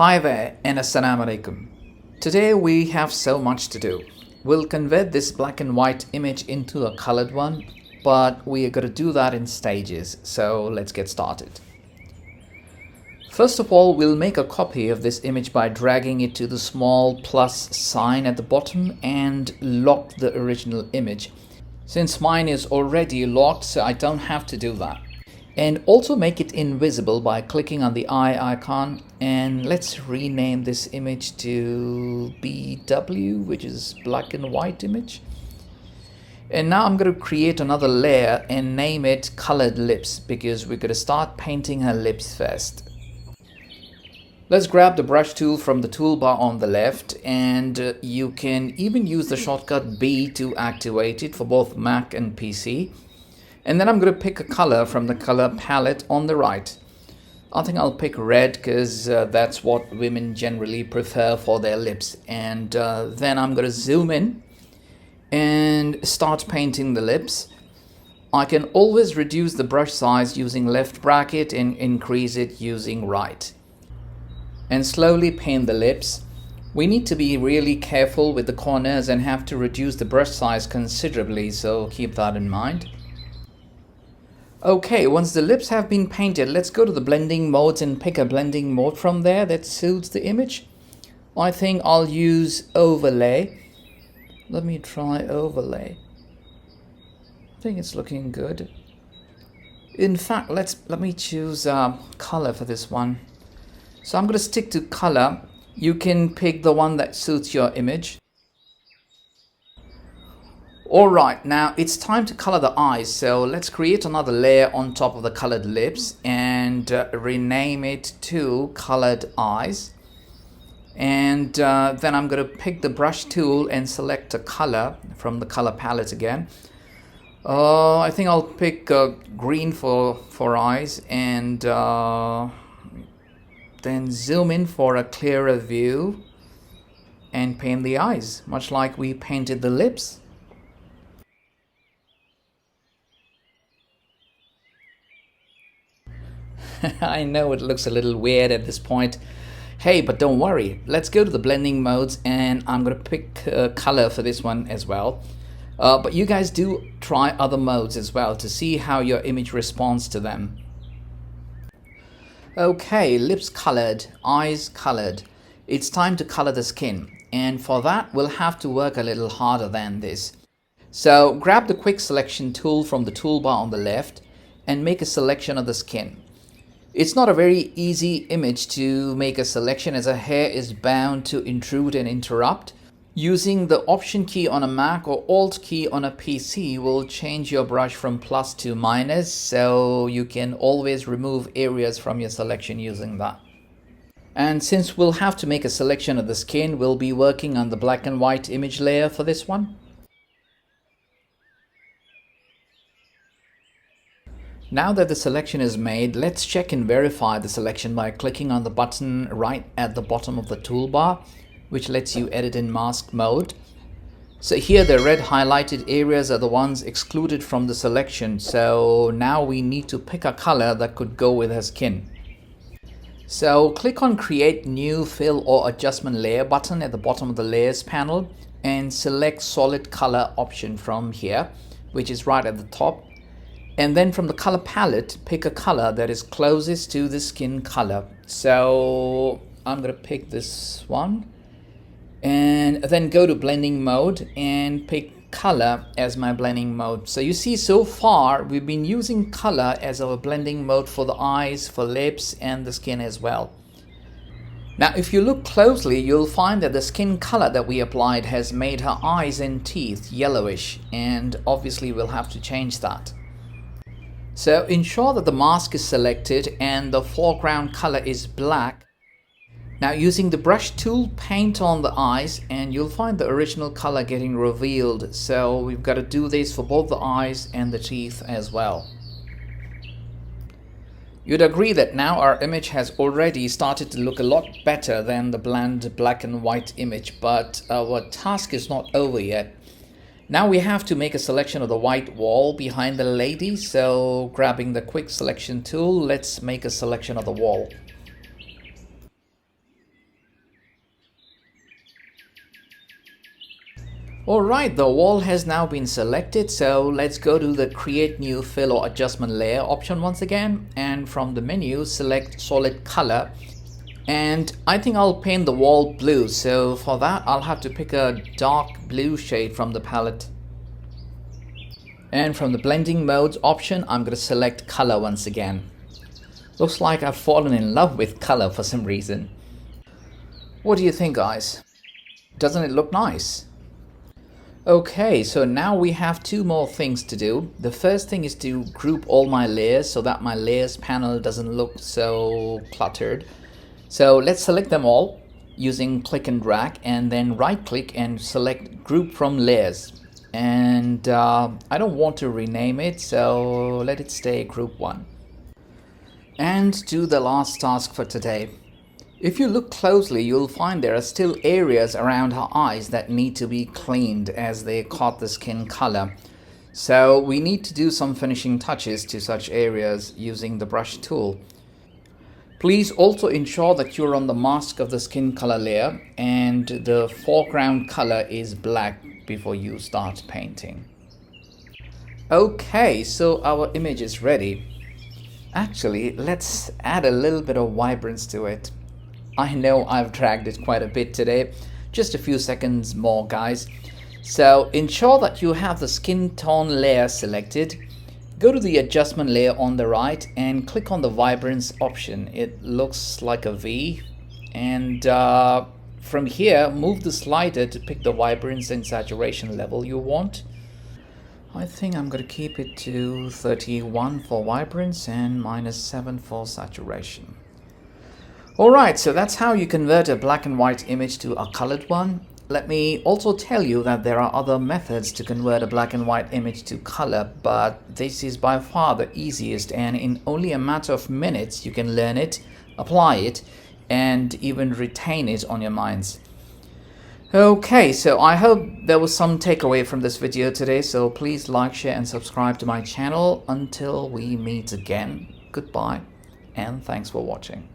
Hi there and Assalamu alaikum. Today we have so much to do. We'll convert this black and white image into a colored one, but we are going to do that in stages. So let's get started. First of all, we'll make a copy of this image by dragging it to the small plus sign at the bottom and lock the original image. Since mine is already locked, so I don't have to do that. And also make it invisible by clicking on the eye icon, and let's rename this image to BW, which is black and white image. And now I'm going to create another layer and name it colored lips, because we're going to start painting her lips first. Let's grab the brush tool from the toolbar on the left, and you can even use the shortcut B to activate it for both Mac and PC. And then I'm going to pick a color from the color palette on the right. I think I'll pick red because that's what women generally prefer for their lips. And then I'm going to zoom in and start painting the lips. I can always reduce the brush size using left bracket and increase it using right. And slowly paint the lips. We need to be really careful with the corners and have to reduce the brush size considerably, so keep that in mind. Okay, once the lips have been painted, let's go to the blending modes and pick a blending mode from there that suits the image. I think I'll use overlay. Let me try overlay. I think it's looking good. In fact, let me choose color for this one. So I'm going to stick to color. You can pick the one that suits your image. Alright, now it's time to color the eyes, so let's create another layer on top of the colored lips and rename it to colored eyes. And then I'm going to pick the brush tool and select a color from the color palette again. I think I'll pick green for eyes, and then zoom in for a clearer view and paint the eyes, much like we painted the lips. I know it looks a little weird at this point. Hey, but don't worry. Let's go to the blending modes, and I'm going to pick color for this one as well. But you guys do try other modes as well to see how your image responds to them. Okay, lips colored, eyes colored. It's time to color the skin. And for that, we'll have to work a little harder than this. So grab the quick selection tool from the toolbar on the left and make a selection of the skin. It's not a very easy image to make a selection, as a hair is bound to intrude and interrupt. Using the Option key on a Mac or Alt key on a PC will change your brush from plus to minus, so you can always remove areas from your selection using that. And since we'll have to make a selection of the skin, we'll be working on the black and white image layer for this one. Now that the selection is made, let's check and verify the selection by clicking on the button right at the bottom of the toolbar, which lets you edit in mask mode. So here the red highlighted areas are the ones excluded from the selection, so now we need to pick a color that could go with her skin. So click on Create New Fill or Adjustment Layer button at the bottom of the Layers panel and select Solid Color option from here, which is right at the top. And then from the color palette, pick a color that is closest to the skin color. So I'm going to pick this one. And then go to blending mode and pick color as my blending mode. So you see, so far we've been using color as our blending mode for the eyes, for lips, and the skin as well. Now if you look closely, you'll find that the skin color that we applied has made her eyes and teeth yellowish, and obviously we'll have to change that. So ensure that the mask is selected and the foreground color is black. Now using the brush tool, paint on the eyes, and you'll find the original color getting revealed. So we've got to do this for both the eyes and the teeth as well. You'd agree that now our image has already started to look a lot better than the bland black and white image, but our task is not over yet. Now we have to make a selection of the white wall behind the lady, so grabbing the quick selection tool, let's make a selection of the wall. Alright, the wall has now been selected, so let's go to the create new fill or adjustment layer option once again, and from the menu select solid color, and I think I'll paint the wall blue, so for that I'll have to pick a dark blue shade from the palette. And from the blending modes option, I'm going to select color once again. Looks like I've fallen in love with color for some reason. What do you think, guys? Doesn't it look nice? Okay, so now we have two more things to do. The first thing is to group all my layers so that my layers panel doesn't look so cluttered. So let's select them all using click and drag, and then right click and select group from layers. And I don't want to rename it, so let it stay group 1. And do the last task for today. If you look closely, you'll find there are still areas around her eyes that need to be cleaned as they caught the skin color. So we need to do some finishing touches to such areas using the brush tool. Please also ensure that you're on the mask of the skin color layer and the foreground color is black before you start painting. Okay, so our image is ready. Actually, let's add a little bit of vibrance to it. I know I've dragged it quite a bit today. Just a few seconds more, guys. So ensure that you have the skin tone layer selected. Go to the adjustment layer on the right and click on the vibrance option. It looks like a V. And from here, move the slider to pick the vibrance and saturation level you want. I think I'm going to keep it to 31 for vibrance and -7 for saturation. Alright, so that's how you convert a black and white image to a colored one. Let me also tell you that there are other methods to convert a black and white image to color, but this is by far the easiest, and in only a matter of minutes you can learn it, apply it, and even retain it on your minds. Okay, so I hope there was some takeaway from this video today, so please like, share and subscribe to my channel. Until we meet again, goodbye and thanks for watching.